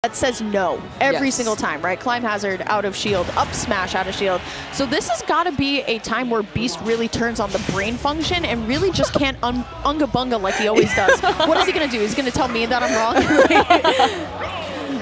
that says no every single time, right? Climb hazard, out of shield, up smash, out of shield. So this has got to be a time where Beast really turns on the brain function and really just can't unga bunga like he always does. What is he going to do? He's going to tell me that I'm wrong?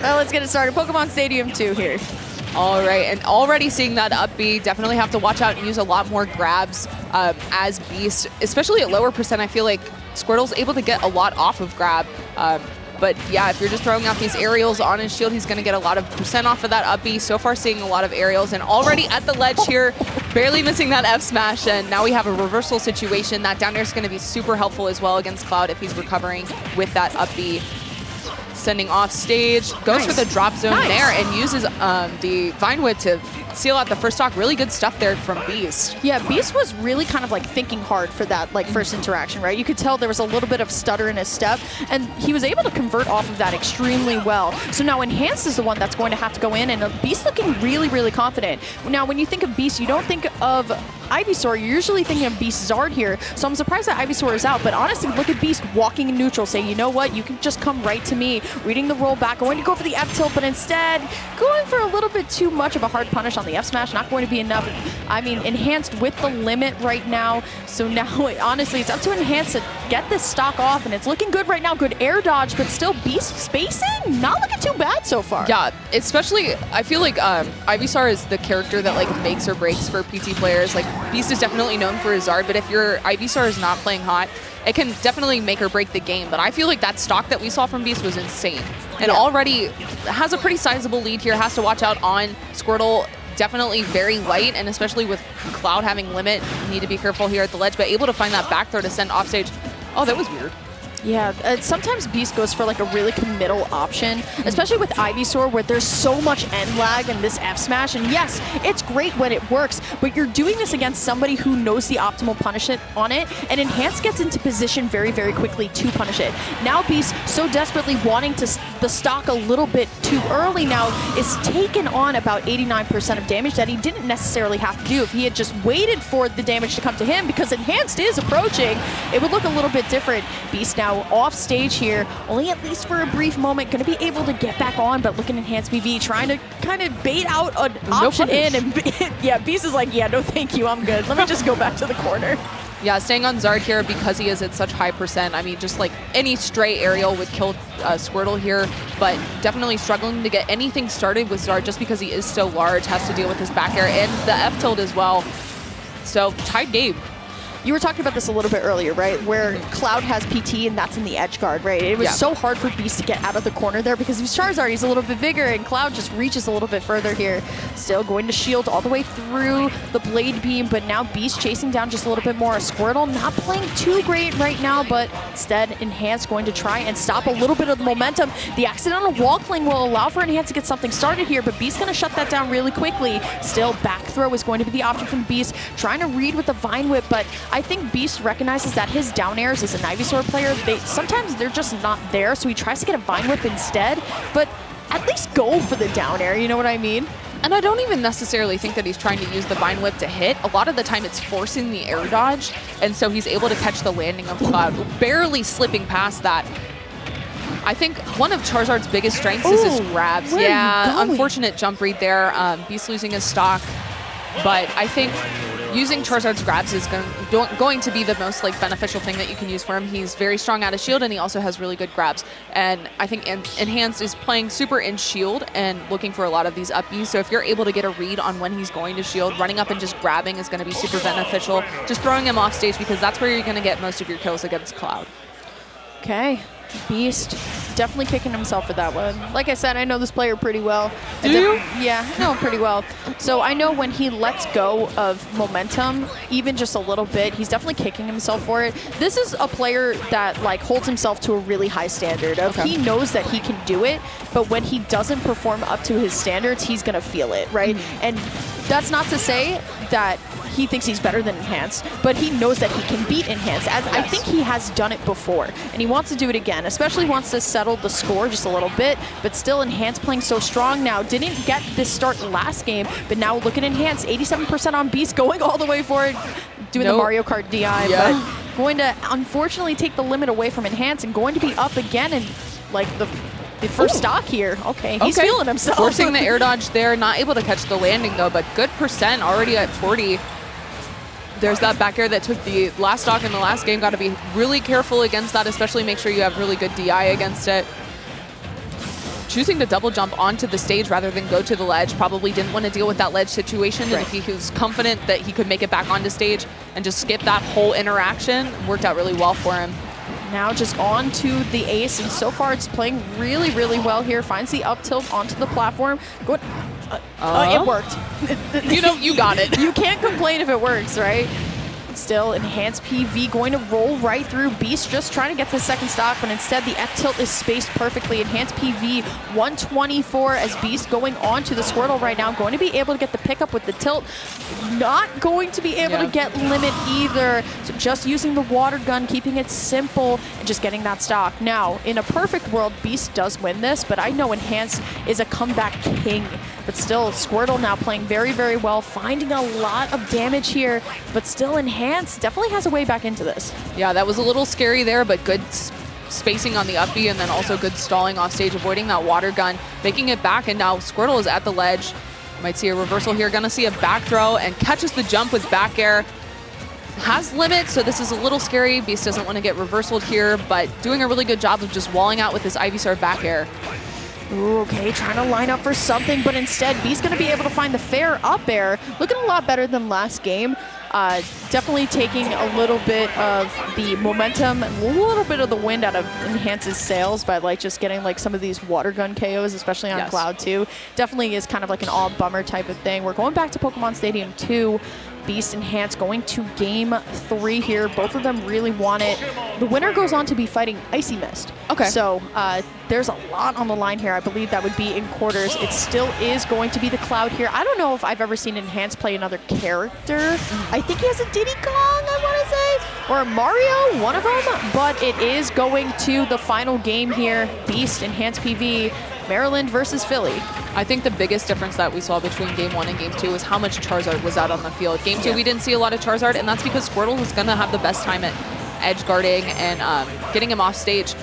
Well, let's get it started. Pokemon Stadium 2 here. All right, and already seeing that up B, definitely have to watch out and use a lot more grabs as Beast, especially at lower percent. I feel like Squirtle's able to get a lot off of grab. But yeah, if you're just throwing out these aerials on his shield, he's going to get a lot of percent off of that up B. So far seeing a lot of aerials, and already at the ledge here, barely missing that F smash, and now we have a reversal situation. That down air is going to be super helpful as well against Cloud if he's recovering with that up B. Sending off stage, goes for the drop zone there and uses the Vine Whip to seal out the first stock. Really good stuff there from Beast. Yeah, Beast was really kind of like thinking hard for that first interaction, right? You could tell there was a little bit of stutter in his step, and he was able to convert off of that extremely well. So now Enhanced is the one that's going to have to go in, and Beast looking really, really confident. Now, when you think of Beast, you don't think of Ivysaur. You're usually thinking of Beast Zard here, so I'm surprised that Ivysaur is out, but honestly, look at Beast walking in neutral, saying, you know what, you can just come right to me, reading the roll back, going to go for the F-tilt, but instead going for a little bit too much of a hard punish on the F-smash, not going to be enough. I mean, Enhanced with the limit right now, so now, honestly, it's up to Enhanced to get this stock off, and it's looking good right now. Good air dodge, but still Beast spacing, not looking too bad so far. Yeah, especially, I feel like Ivysaur is the character that like makes or breaks for PT players. Like, Beast is definitely known for his Zard, but if your Ivysaur is not playing hot, it can definitely make or break the game. But I feel like that stock that we saw from Beast was insane. And already has a pretty sizable lead here, has to watch out on Squirtle. Definitely very light, and especially with Cloud having limit, need to be careful here at the ledge, but able to find that back throw to send off stage. Oh, that was weird. Yeah, sometimes Beast goes for like a really committal option, especially with Ivysaur where there's so much end lag in this F smash. And yes, it's great when it works, but you're doing this against somebody who knows the optimal punish it on it, and Enhance gets into position very, very quickly to punish it. Now Beast, so desperately wanting to the stock a little bit too early now, is taken on about 89% of damage that he didn't necessarily have to do. If he had just waited for the damage to come to him, because Enhanced is approaching, it would look a little bit different. Beast now off stage here, only at least for a brief moment, going to be able to get back on, but looking Enhanced PV, trying to kind of bait out an option in, and yeah, Beast is like, yeah, no thank you, I'm good. Let me just go back to the corner. Yeah, staying on Zard here because he is at such high percent. I mean, just like any stray aerial would kill Squirtle here, but definitely struggling to get anything started with Zard just because he is so large, has to deal with his back air and the F-tilt as well. So, tied game. You were talking about this a little bit earlier, right? Where Cloud has PT and that's in the edge guard, right? It was so hard for Beast to get out of the corner there because he's Charizard, he's a little bit bigger, and Cloud just reaches a little bit further here. Still going to shield all the way through the Blade Beam, but now Beast chasing down just a little bit more. Squirtle not playing too great right now, but instead Enhance going to try and stop a little bit of the momentum. The accidental wall cling will allow for Enhance to get something started here, but Beast going to shut that down really quickly. Still, back throw is going to be the option from Beast, trying to read with the Vine Whip, but I think Beast recognizes that his down airs as an Ivysaur player, sometimes they're just not there, so he tries to get a Vine Whip instead, but at least go for the down air, you know what I mean? And I don't even necessarily think that he's trying to use the Vine Whip to hit. A lot of the time it's forcing the air dodge, and so he's able to catch the landing of Cloud, barely slipping past that. I think one of Charizard's biggest strengths is his grabs. Yeah, unfortunate jump read there. Beast losing his stock, but I think using Charizard's grabs is going to be the most like beneficial thing that you can use for him. He's very strong out of shield, and he also has really good grabs. And I think Enhanced is playing super in shield and looking for a lot of these up Bs. So if you're able to get a read on when he's going to shield, running up and just grabbing is going to be super beneficial. Just throwing him off stage, because that's where you're going to get most of your kills against Cloud. Okay. Beast definitely kicking himself for that one. Like I said, I know this player pretty well. Do you? Yeah, I know him pretty well. So I know when he lets go of momentum, even just a little bit, he's definitely kicking himself for it. This is a player that like holds himself to a really high standard. He knows that he can do it, but when he doesn't perform up to his standards, he's gonna feel it, right? And that's not to say that he thinks he's better than Enhanced, but he knows that he can beat Enhanced, as I think he has done it before, and he wants to do it again, especially wants to settle the score just a little bit, but still Enhanced playing so strong now. Didn't get this start last game, but now look at Enhanced, 87% on Beast, going all the way for it, doing the Mario Kart DI, but going to unfortunately take the limit away from Enhanced and going to be up again in like the the first stock here. Okay, he's feeling himself. Forcing the air dodge there, not able to catch the landing though, but good percent already at 40. There's that back air that took the last stock in the last game. Got to be really careful against that, especially make sure you have really good DI against it. Choosing to double jump onto the stage rather than go to the ledge. Probably didn't want to deal with that ledge situation. And if he was confident that he could make it back onto stage and just skip that whole interaction, worked out really well for him. Now just on to the ace, and so far it's playing really, really well here. Finds the up tilt onto the platform. Good. It worked. You know, you got it. You can't complain if it works, right? Still, Enhanced PV going to roll right through. Beast just trying to get the second stock, but instead the F tilt is spaced perfectly. Enhanced PV 124 as Beast going on to the Squirtle right now. Going to be able to get the pickup with the tilt. Not going to be able to get limit either. So just using the water gun, keeping it simple, and just getting that stock. Now, in a perfect world, Beast does win this, but I know Enhanced is a comeback king. But still, Squirtle now playing very, very well, finding a lot of damage here, but still Enhanced definitely has a way back into this. Yeah, that was a little scary there, but good spacing on the up B, and then also good stalling off stage, avoiding that water gun, making it back, and now Squirtle is at the ledge. Might see a reversal here, gonna see a back throw, and catches the jump with back air. Has limit, so this is a little scary. Beast doesn't want to get reversaled here, but doing a really good job of just walling out with this Ivysaur back air. Ooh, okay, trying to line up for something, but instead Beast going to be able to find the fair up air. Looking a lot better than last game. Definitely taking a little bit of the momentum, a little bit of the wind out of Enhance's sails by like just getting like some of these water gun KOs, especially on Cloud 2. Definitely is kind of like an all bummer type of thing. We're going back to Pokemon Stadium 2. Beast Enhanced going to game 3 here. Both of them really want it. The winner goes on to be fighting Icy Mist. Okay. So there's a lot on the line here. I believe that would be in quarters. It still is going to be the Cloud here. I don't know if I've ever seen Enhanced play another character. I think he has a Diddy Kong, I want to say, or a Mario, one of them. But it is going to the final game here. Beast Enhanced PV. Maryland versus Philly. I think the biggest difference that we saw between Game 1 and Game 2 is how much Charizard was out on the field. Game 2, we didn't see a lot of Charizard, and that's because Squirtle is going to have the best time at edge guarding and getting him off stage.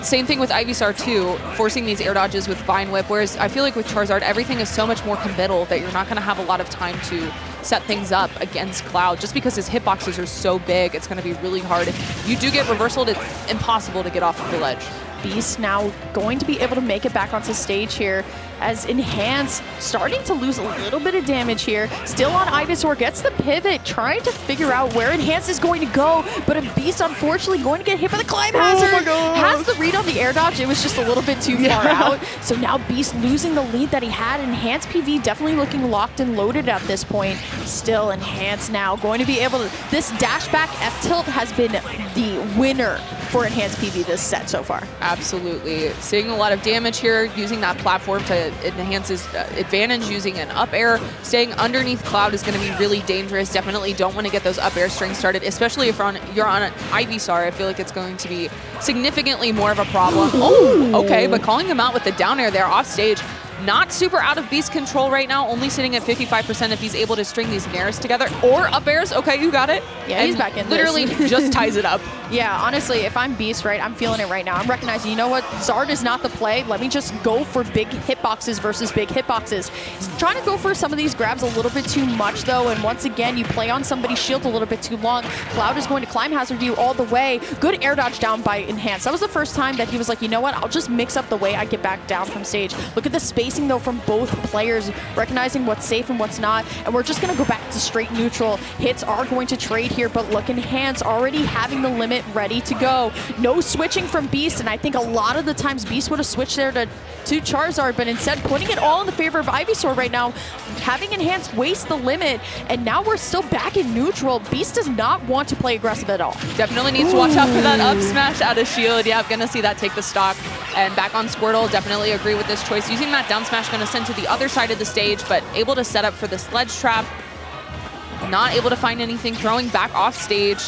Same thing with Ivysaur too, forcing these air dodges with Vine Whip, whereas I feel like with Charizard, everything is so much more committal that you're not going to have a lot of time to set things up against Cloud. Just because his hitboxes are so big, it's going to be really hard. If you do get reversaled, it's impossible to get off of the ledge. Beast now going to be able to make it back onto stage here as Enhance starting to lose a little bit of damage here. Still on Ivysaur, gets the pivot, trying to figure out where Enhance is going to go, but a Beast unfortunately going to get hit by the climb hazard. Has the read on the air dodge, it was just a little bit too far out. So now Beast losing the lead that he had. Enhance PV definitely looking locked and loaded at this point. Still Enhance now going to be able to, this dash back F tilt has been the winner for Enhance PV this set so far. Absolutely. Seeing a lot of damage here, using that platform to enhance his advantage, using an up air. Staying underneath Cloud is going to be really dangerous. Definitely don't want to get those up air strings started, especially if you're on an Ivysaur. I feel like it's going to be significantly more of a problem. Oh, okay, but calling him out with the down air there off stage. Not super out of Beast control right now, only sitting at 55% if he's able to string these nairs together. Or up airs, okay, you got it. Yeah, and he's back in literally just ties it up. Yeah, honestly, if I'm Beast, right, I'm feeling it right now. I'm recognizing, you know what, Zard is not the play. Let me just go for big hitboxes versus big hitboxes. He's trying to go for some of these grabs a little bit too much, though, and once again, you play on somebody's shield a little bit too long. Cloud is going to climb hazard you all the way. Good air dodge down by Enhance. That was the first time that he was like, you know what, I'll just mix up the way I get back down from stage. Look at the spacing, though, from both players, recognizing what's safe and what's not, and we're just going to go back to straight neutral. Hits are going to trade here, but look, Enhance already having the limit ready to go. No switching from Beast, and I think a lot of the times Beast would have switched there to Charizard, but instead putting it all in the favor of Ivysaur right now, having Enhance waste the limit, and now we're still back in neutral. Beast does not want to play aggressive at all. Definitely needs to watch out for that up smash out of shield. Yeah, I'm going to see that take the stock. And back on Squirtle, definitely agree with this choice. Using that down smash, going to send to the other side of the stage, but able to set up for the sledge trap. Not able to find anything, throwing back off stage.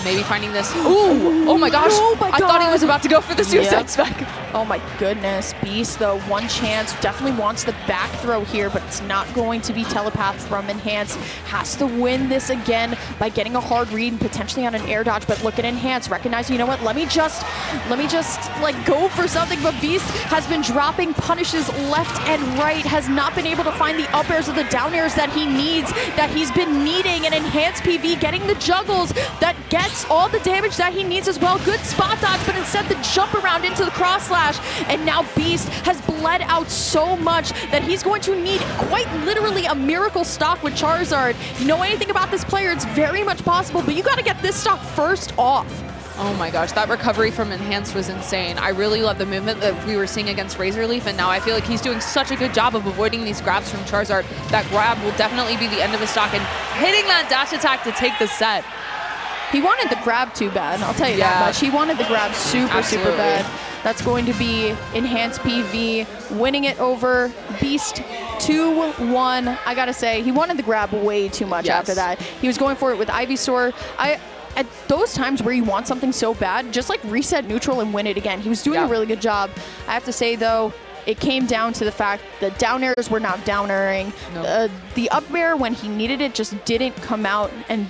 Maybe finding this. Ooh, oh my gosh. Oh my God. I thought he was about to go for the suicide spec. Oh my goodness, Beast though, one chance, definitely wants the back throw here, but it's not going to be telepathed from Enhance. Has to win this again by getting a hard read and potentially on an air dodge, but look at Enhance, recognizing, you know what, let me just like go for something, but Beast has been dropping punishes left and right, has not been able to find the up airs or the down airs that he needs, that he's been needing, and Enhanced PV getting the juggles that gets all the damage that he needs as well. Good spot dodge, but instead the jump around into the cross slash. And now Beast has bled out so much that he's going to need quite literally a miracle stock with Charizard. You know anything about this player, it's very much possible, but you got to get this stock first off. Oh my gosh, that recovery from Enhanced was insane. I really love the movement that we were seeing against Razor Leaf, and now I feel like he's doing such a good job of avoiding these grabs from Charizard. That grab will definitely be the end of his stock, and hitting that dash attack to take the set. He wanted the grab too bad, I'll tell you that much. He wanted the grab super bad. That's going to be Enhanced PV winning it over Beast 2-1. I gotta say, he wanted the grab way too much after that. He was going for it with Ivysaur. At those times where you want something so bad, just like reset neutral and win it again. He was doing a really good job. I have to say though, it came down to the fact that down airs were not down airing. The up air when he needed it just didn't come out, and